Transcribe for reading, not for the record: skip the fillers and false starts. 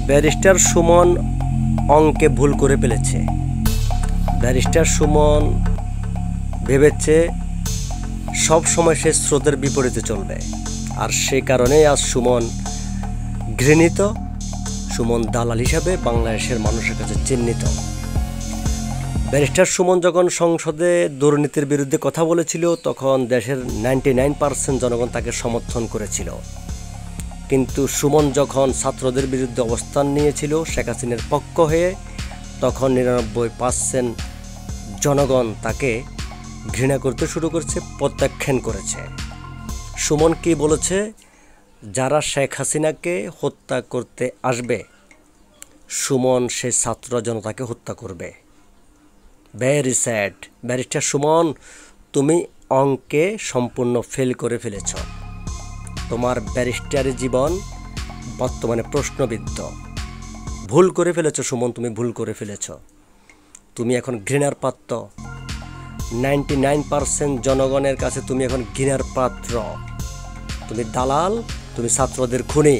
Barrister Suman অঙ্কে ভুল করে ফেলেছে। ব্যারিস্টার সুমন ভেবেছে সব সময় সে স্রোতের বিপরীতে চলবে, আর সে কারণেই আজ সুমন ঘৃণিত, সুমন দালাল হিসাবে বাংলাদেশের মানুষের কাছে চিহ্নিত। ব্যারিস্টার সুমন যখন সংসদে দুর্নীতির বিরুদ্ধে কথা বলেছিল তখন দেশের 99% জনগণ তাকে সমর্থন করেছিল, কিন্তু সুমন যখন ছাত্রদের বিরুদ্ধে অবস্থান নিয়েছিল শেখ হাসিনার পক্ষ হয়ে, তখন 99% জনগণ তাকে ঘৃণা করতে শুরু করেছে, প্রত্যাখ্যান করেছে। সুমন কি বলেছে? যারা শেখ হাসিনাকে হত্যা করতে আসবে, সুমন সে ছাত্র জনতাকে হত্যা করবে। Very sad. ব্যারিস্টার সুমন, তুমি অঙ্কে সম্পূর্ণ ফেল করে ফেলেছ। তোমার ব্যারিস্টারি জীবন বর্তমানে প্রশ্নবিদ্ধ। ভুল করে ফেলেছ সুমন, তুমি ভুল করে ফেলেছ। তুমি এখন ঘৃণার পাত্র। 99% জনগণের কাছে তুমি এখন ঘৃণার পাত্র। তুমি দালাল, তুমি ছাত্রদের খুনি।